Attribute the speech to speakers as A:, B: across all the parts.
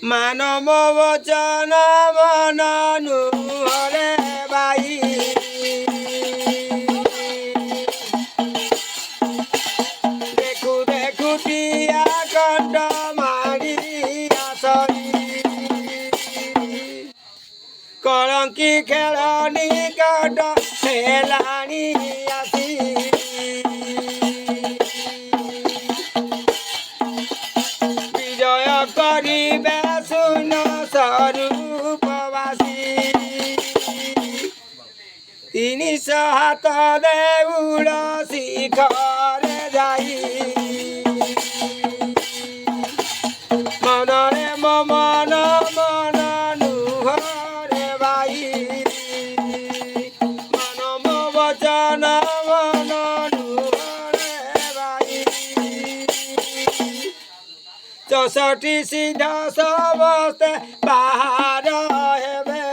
A: ମାନବ ବଚନ ମନନୁ ହରେ ଭାଇ ଦେଖୁ ଦେଖୁ ଟିଆ କଣ୍ଟ ମାଡ଼ି ଆସଇ କଳଙ୍କି ଖେଳନି କଟ ହେଲାଣି ଆସି ବିଜୟ କରିବେ ଶୂନ ସ୍ୱରୂପବାସୀ 300 ହାତ ଦେଉଳ ଶିଖରେ ଯାଇ ମନରେ ମନ ମନ ନୁହରେ ଭାଇ ମାନବ ବଚନ ମନ ନୁହରେ ଭାଇ 64 ସିଦ୍ଧ ସମସ୍ତେ ବାହାର ହେବେ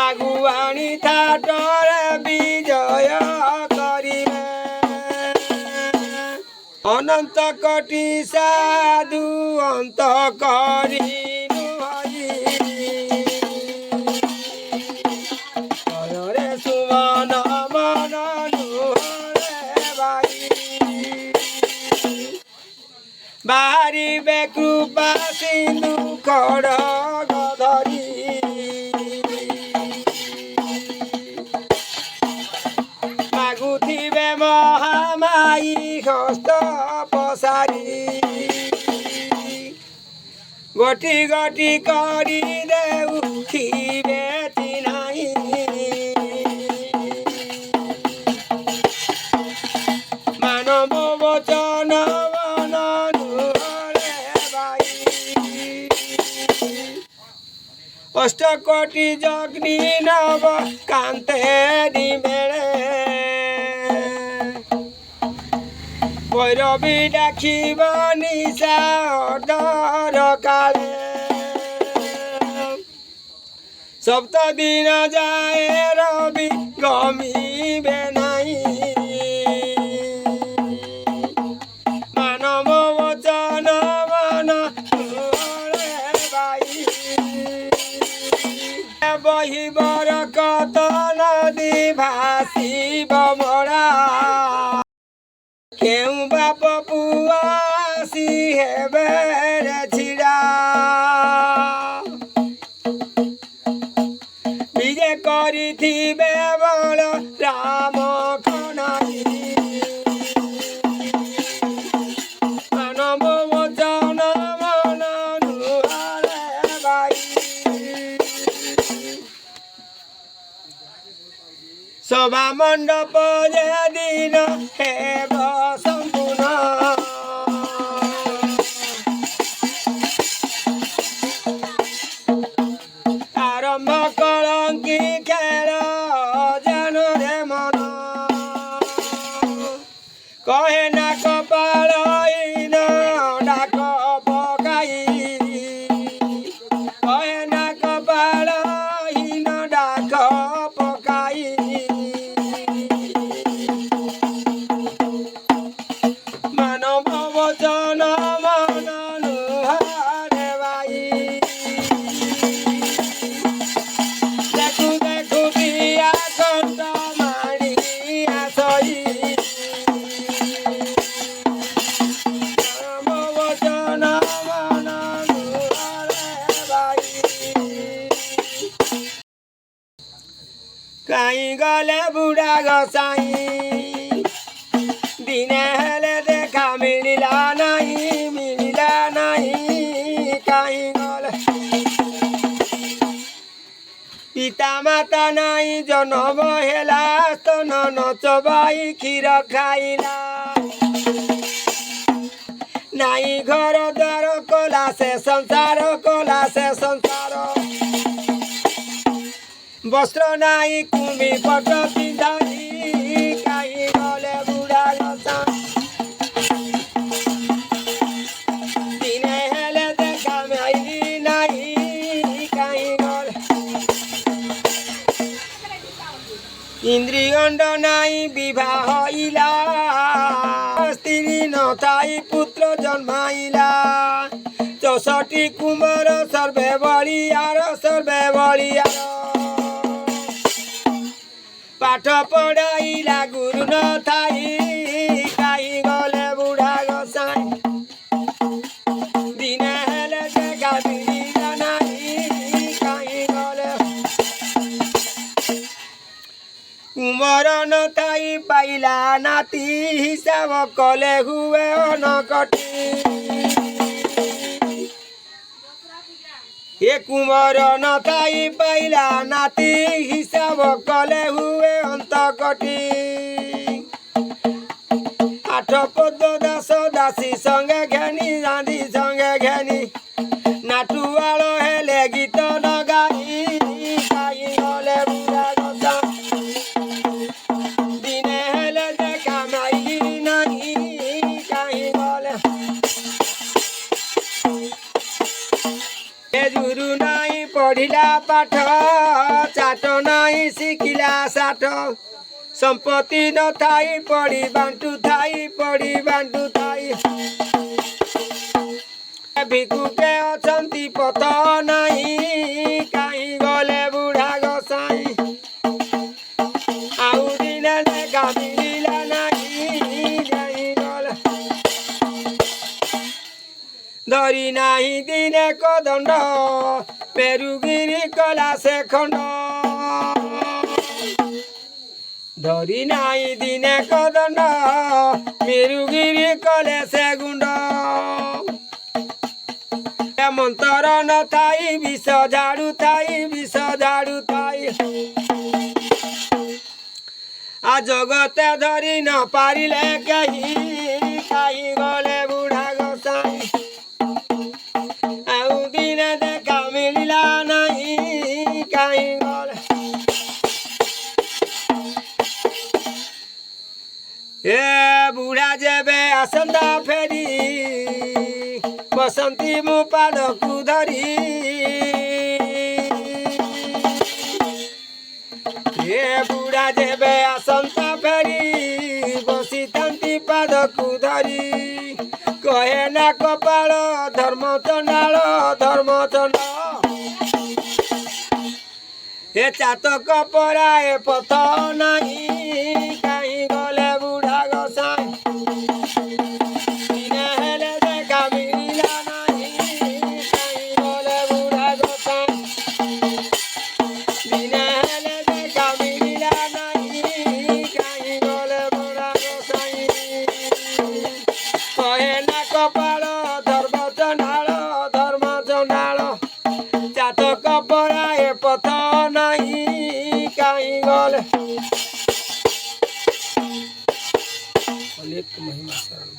A: ଆଗୁଆଣି ଥାଟରେ ବିଜୟ କରିବେ ଅନନ୍ତ କୋଟି ସାଧୁ ଅନ୍ତ କରିନୁ ହଇ ହରରେ ସୁମନ ମନ ନୁହରେ ଭାଇ ବାହାରିବେ କୃପା ସିନ୍ଧୁ ଖଡ଼ଗ ଧରି ମାଗୁଥିବେ ମହାମାଇ ହସ୍ତ ପସାରି ଗୋଟି ଗୋଟି କରି ଦେଉଥିବେ ଚିହ୍ନାଇ ମାନବ ବଚନ ମନ ନୁହରେ ଭାଇ ଅଷ୍ଟକୋଟି ଯଗ୍ନି ନବ କାନ୍ତେ ନିମେଳେ ଭୈରବୀ ଡାକିବ ନିଶା ଅର୍ଦ୍ଧର କାଳେ ସପ୍ତ ଦିନ ଯାଏ ରବି ଗମିବେ ନାହିଁ ମାନବ ବଚନ ମନ ନୁହରେ ଭାଇ ବହିବର କତ ନଦୀ ଭାସିବ ମରା କେଉଁ ବାପ ପୁଅ ଆସି ହେବେ ରେ ଛିଡ଼ା ବିଜେ କରିଥିବେ ବଳ ରାମ କନାଇ ମାନବ ବଚନ ମନ ନୁହରେ ଭାଇ ସଭା ମଣ୍ଡପ ଯେ ଦିନ ହେବ ସମ୍ପୂର୍ଣ୍ଣ ଆରମ୍ଭ କଳଙ୍କି ଖେଳ ଜାନରେ ମନ କହେ ନା କପାଳହୀନ ଡାକ ପକାଇ କହେ ନା କପାଳହୀନ ଡାକ ପକାଇ ମାନବ ବଚନ ମନ ନୁହରେ ଭାଇ ଦେଖୁ ଦେଖୁ ଦିଆ କଣ୍ଟ ମାଡ଼ି ଆସଇ ମାନବ ବଚନ ମନ ନୁହରେ ଭାଇ କାହିଁ ଗଲେ ବୁଢ଼ା ଗୋସାଇଁ ଦିନେ ହେଲେ ଦେଖା ମିଳିଲା ନାହିଁ କାହିଁ ଗଲେ ପିତା ମାତା ନାହିଁ ଜନ୍ମ ହେଲା ସ୍ତନ ନଚବାଇ କ୍ଷୀର ଖାଇଲା ନାହିଁ ଘର ଦ୍ୱାର କଲା ସେ ସଂସାର ବସ୍ତ୍ର ନାହିଁ କୁମ୍ଭୀ ପଟ ପିନ୍ଧାଇ କାହିଁ ଗଲେ ବୁଢ଼ା ଗୋସାଇଁ ଦିନେ ହେଲେ ଦେଖା ମିଳି ନାହିଁ କାହିଁ ଗଲେ ଇନ୍ଦ୍ରିୟ ଗଣ୍ଡ ନାହିଁ ବିବାହ ଇଲା ସ୍ତ୍ରୀ ନ नथाई पुत्र जन्माइला 64 कुमार सर्वे बलियार पाठ पढ़ाइला गुरु नथाई काई गले बुढ़ा गोसाई दिन हेले देखा मिलिला नाही काई गले कुमार नथाई पाइला नाती हिसाब कले हुए अनकटी ये कुमार नथाई पाइला नाती हिसाब कले हुए अंत कटी 8 पद दास दासी संगे घेनी रांधी संगे घेनी नाटुआल हेले गीत न गाई काई गले बुढ़ा गोसा दिने हेले देखा माई नहीं काई गले गुरु नहीं पढ़िला पाठ चाट नहीं शिखिला साठ संपत्ति न थाई पढ़ी बांटू थाई भिकुटे अछंती पथ नहीं काई गले बुढ़ा गोसाई आउ दिन देखा मिलिला नहीं काई गले धरी नाही दिने कदंड मेरुगिरी कला से खंड धरी नाही दिने कदंड मेरुगिरी कले से गुंड मंतर न थाई विष झाड़ू थाई आ जगते धरी न पारिले कही काई गले बुढ़ा गोसाई आउ दिन देखा मिलिला नहीं काई गले ए बुढ़ा जेबे आसंदा फेरी बसंती मु पाद को धरी ए बुढ़ा जेबे आसंता फेरी बसितांती पाद को धरी कहे ना कपाल धर्म चंडाल ए चातक पराए पथ नहीं काई गले बुढ़ा गोसाई दिन हेले देखा मिलिला नहीं काई गले बुढ़ा गोसाई दिन हेले देखा मिलिला नहीं काई गले बुढ़ा गोसाई कहे ना कपाल धर्म चंडाल चातक पराए पथ नहीं काई गले अनेक महिमा शरण